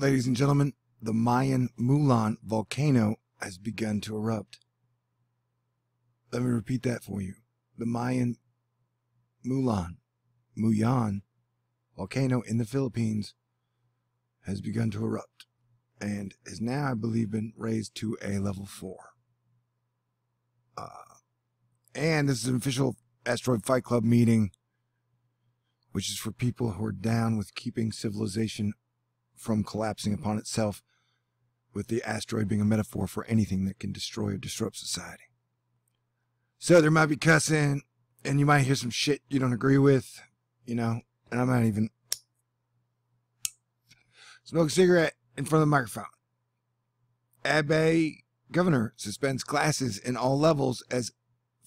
Ladies and gentlemen, the Mayon Volcano has begun to erupt. Let me repeat that for you. The Mayon volcano in the Philippines has begun to erupt and has now, I believe, been raised to a level 4. And this is an official Asteroid Fight Club meeting, which is for people who are down with keeping civilization from collapsing upon itself, with the asteroid being a metaphor for anything that can destroy or disrupt society. So there might be cussing, and you might hear some shit you don't agree with, you know, and I might even smoke a cigarette in front of the microphone. Albay governor suspends classes in all levels as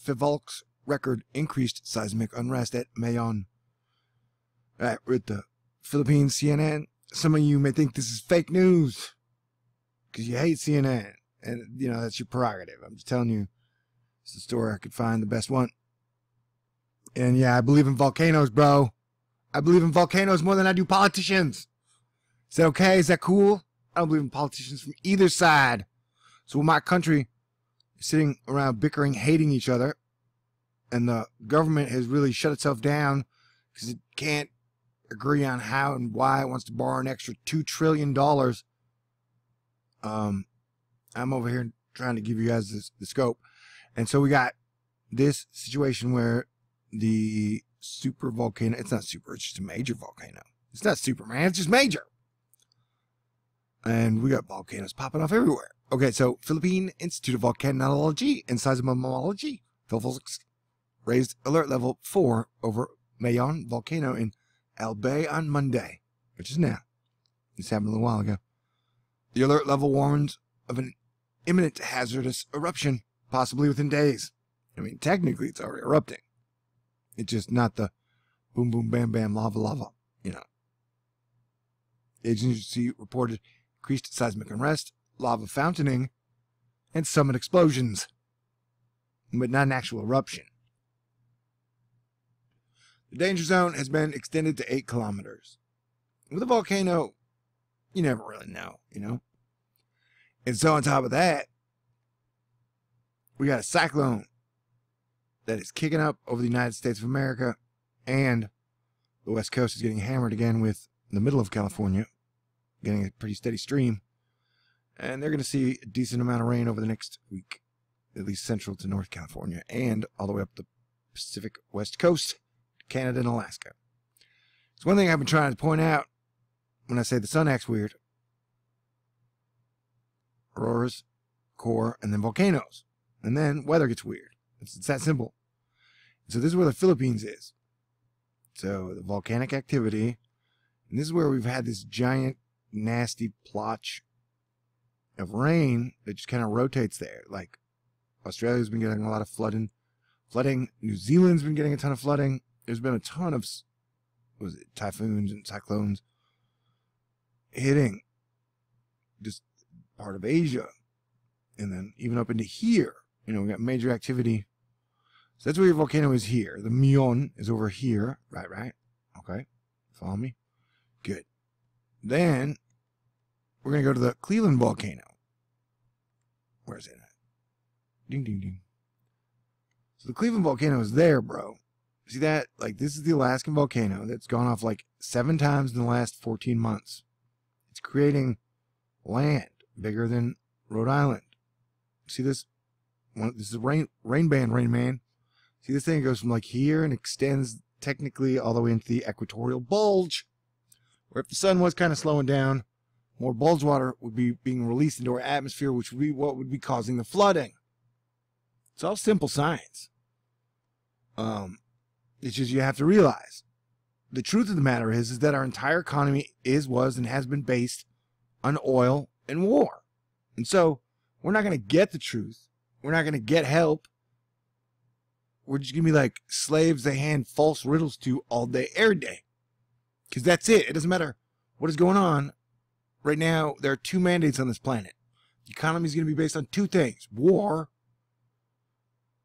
PHIVOLCS record increased seismic unrest at Mayon. All right, we're at the Philippines CNN. Some of you may think this is fake news because you hate CNN, and you know that's your prerogative. I'm just telling you, it's the story I could find the best one. And yeah, I believe in volcanoes, bro. I believe in volcanoes more than I do politicians. Is that okay? Is that cool? I don't believe in politicians from either side. So when my country is sitting around bickering, hating each other, and the government has really shut itself down because it can't agree on how and why it wants to borrow an extra $2 trillion. I'm over here trying to give you guys the scope. And so we got this situation where the super volcano, it's not super, it's just a major volcano. It's not super, man, it's just major. And we got volcanoes popping off everywhere. Okay, so Philippine Institute of Volcanology and Seismology, PHIVOLCS, raised alert level 4 over Mayon Volcano in Albay on Monday, which is now. This happened a little while ago. The alert level warns of an imminent hazardous eruption, possibly within days. I mean, technically, it's already erupting. It's just not the boom, boom, bam, bam, lava, lava, you know. The agency reported increased seismic unrest, lava fountaining, and summit explosions, but not an actual eruption. The danger zone has been extended to 8 kilometers. With a volcano, you never really know, you know. And so on top of that, we got a cyclone that is kicking up over the United States of America, and the West Coast is getting hammered again with the middle of California, getting a pretty steady stream. And they're going to see a decent amount of rain over the next week, at least central to North California, and all the way up the Pacific West Coast, Canada and Alaska. It's one thing I've been trying to point out when I say the sun acts weird. Auroras, core, and then volcanoes. And then weather gets weird. It's that simple. So this is where the Philippines is. So the volcanic activity. And this is where we've had this giant, nasty plotch of rain that just kind of rotates there. Like Australia's been getting a lot of flooding. New Zealand's been getting a ton of flooding. There's been a ton of, typhoons and cyclones hitting just part of Asia. And then even up into here, you know, we got major activity. So that's where your volcano is here. The Mayon is over here. Right. Okay. Follow me? Good. Then we're going to go to the Cleveland volcano. Where is it at? Ding, ding, ding. So the Cleveland volcano is there, bro. See that? Like, this is the Alaskan volcano that's gone off like 7 times in the last 14 months. It's creating land bigger than Rhode Island. See this? This is a rain band, Rain Man. See, this thing goes from like here and extends technically all the way into the equatorial bulge, where if the sun was kind of slowing down, more bulge water would be being released into our atmosphere, which would be what would be causing the flooding. It's all simple science. It's just you have to realize the truth of the matter is that our entire economy was, and has been based on oil and war. And so we're not going to get the truth. We're not going to get help. We're just going to be like slaves they hand false riddles to all day, every day. Because that's it. It doesn't matter what is going on. Right now, there are 2 mandates on this planet. The economy is going to be based on 2 things. War,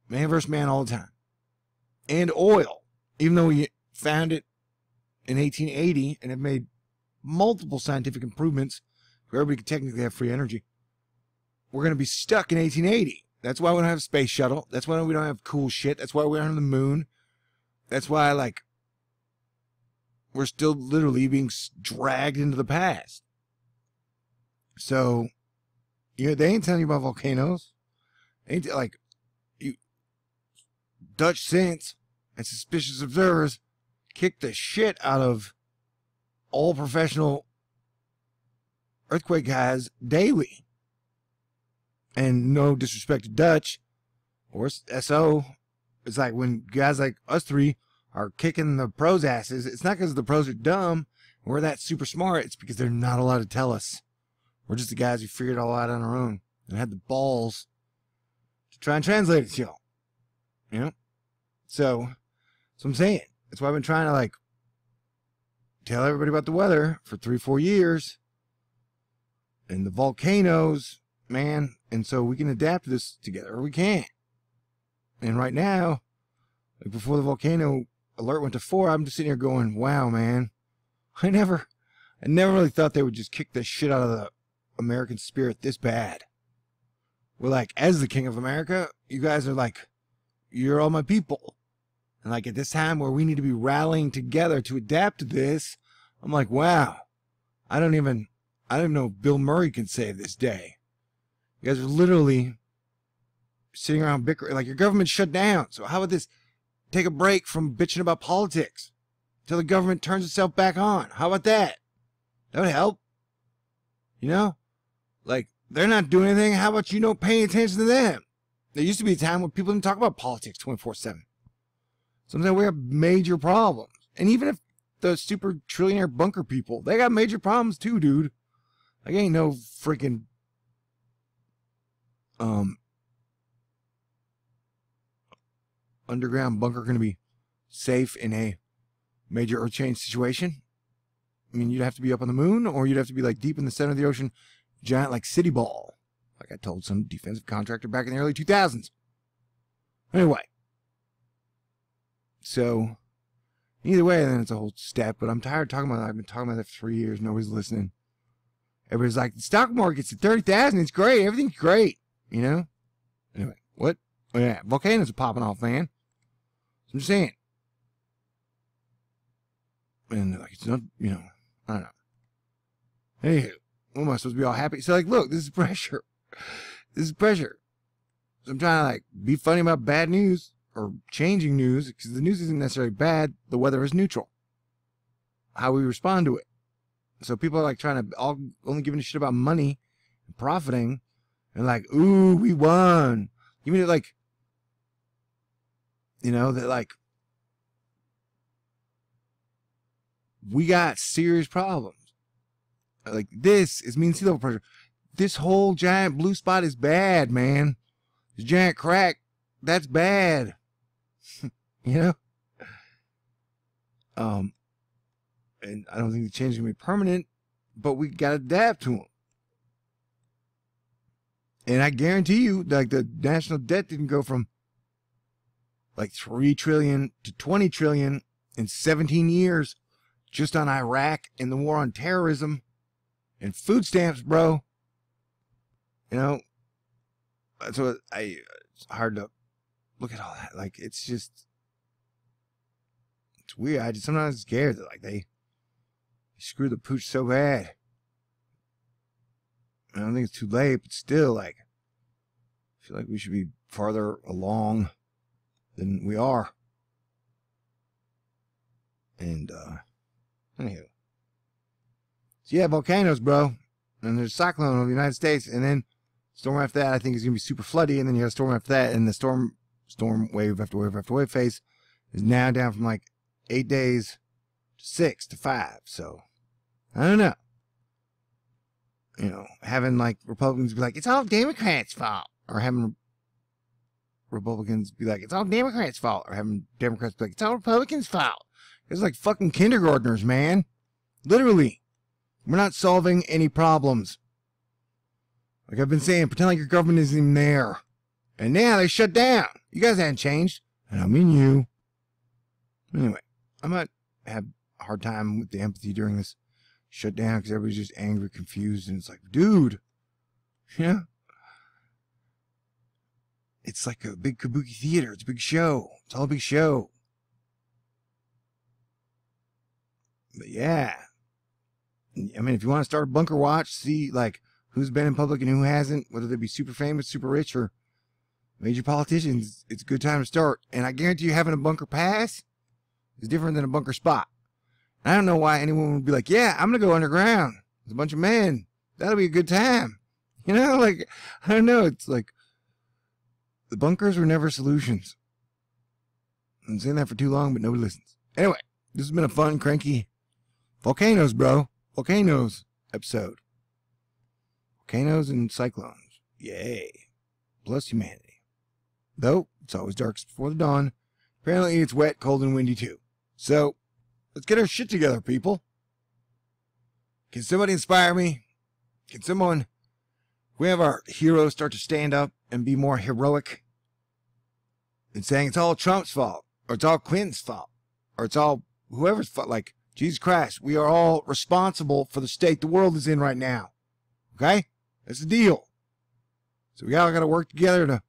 man versus man all the time. And oil. Even though we found it in 1880 and have made multiple scientific improvements Everybody could technically have free energy. We're going to be stuck in 1880. That's why we don't have a space shuttle. That's why we don't have cool shit. That's why we're on the moon. That's why, like, we're still literally being dragged into the past. So, you know, they ain't telling you about volcanoes. They ain't like, you Dutch saints and suspicious observers kick the shit out of all professional earthquake guys daily. And no disrespect to Dutch or SO, it's like when guys like us three are kicking the pros' asses, it's not because the pros are dumb or we're that super smart. It's because they're not allowed to tell us. We're just the guys who figured it all out on our own and had the balls to try and translate it to y'all. You know? So I'm saying. That's why I've been trying to, like, tell everybody about the weather for 3-4 years. And the volcanoes, man. And so we can adapt to this together, or we can't. And right now, like before the volcano alert went to 4, I'm just sitting here going, wow, man. I never really thought they would just kick the shit out of the American spirit this bad. We're like, as the king of America, you guys are like, you're all my people. And like at this time where we need to be rallying together to adapt to this, I'm like, wow. I don't even know if Bill Murray can save this day. You guys are literally sitting around bickering, like your government shut down. So how about this? Take a break from bitching about politics until the government turns itself back on. How about that? That would help. You know? Like, they're not doing anything. How about you don't pay attention to them? There used to be a time when people didn't talk about politics 24/7. Sometimes we have major problems. And even if the super trillionaire bunker people, they got major problems too, dude. Like, ain't no freaking underground bunker going to be safe in a major earth change situation. I mean, you'd have to be up on the moon, or you'd have to be like deep in the center of the ocean, giant like City Ball, like I told some defensive contractor back in the early 2000s. Anyway, so either way, then it's a whole step. But I'm tired of talking about that. I've been talking about that for 3 years. Nobody's listening. Everybody's like, the stock market's at 30,000. It's great. Everything's great. You know? Anyway, what? Oh, yeah. Volcanoes are popping off, man. So I'm just saying. And, like, it's not, you know, I don't know. Anywho, what am I supposed to be all happy? So, like, look, this is pressure. This is pressure. So I'm trying to, like, be funny about bad news or changing news, because the news isn't necessarily bad. The weather is neutral. How we respond to it. So people are like trying to only giving a shit about money and profiting, and like, ooh, we won. Even if like, you know, that like we got serious problems. Like this is mean sea level pressure. This whole giant blue spot is bad, man. This giant crack, that's bad. You know. And I don't think the change is going to be permanent, but we got to adapt to them. And I guarantee you, like, the national debt didn't go from like 3 trillion to 20 trillion in 17 years just on Iraq and the war on terrorism and food stamps, bro. You know, so it's hard to look at all that. Like, it's just, it's weird. I just sometimes scared that like they screw the pooch so bad. I don't think it's too late, but still, like, I feel like we should be farther along than we are. And, anywho. So, yeah, volcanoes, bro. And there's a cyclone over the United States, and then storm after that, I think, is going to be super floody, and then you have a storm after that, and the storm wave after wave after wave phase is now down from, like, 8 days to 6 to 5, so I don't know. You know, having like Republicans be like, it's all Democrats' fault, or having Republicans be like, it's all Democrats' fault, or having Democrats be like, it's all Republicans' fault. It's like fucking kindergartners, man. Literally. We're not solving any problems. Like I've been saying, pretend like your government isn't even there. And now they shut down. You guys haven't changed. And I mean you. Anyway, I might have a hard time with the empathy during this shut down because everybody's just angry, confused, and it's like, dude, yeah. It's like a big kabuki theater. It's a big show. It's all a big show. But yeah. I mean, if you want to start a bunker watch, see like who's been in public and who hasn't, whether they be super famous, super rich, or major politicians, it's a good time to start. And I guarantee you having a bunker pass is different than a bunker spot. And I don't know why anyone would be like, yeah, I'm going to go underground. There's a bunch of men. That'll be a good time. You know, like, I don't know. It's like, the bunkers were never solutions. I'm saying that for too long, but nobody listens. Anyway, this has been a fun, cranky volcanoes, bro. Volcanoes episode. Volcanoes and cyclones. Yay. Plus humanity. Though, it's always darkest before the dawn. Apparently, it's wet, cold, and windy, too. So, let's get our shit together, people. Can somebody inspire me? Can someone... we have our heroes start to stand up and be more heroic and saying it's all Trump's fault, or it's all Clinton's fault, or it's all whoever's fault. Like, Jesus Christ, we are all responsible for the state the world is in right now. Okay? That's the deal. So we all got to work together to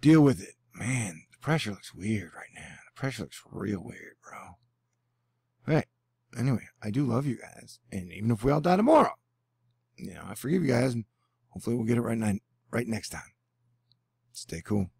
deal with it. Man, the pressure looks weird right now. The pressure looks real weird, bro. Hey, anyway, I do love you guys. And even if we all die tomorrow, you know, I forgive you guys, and hopefully we'll get it right next time. Stay cool.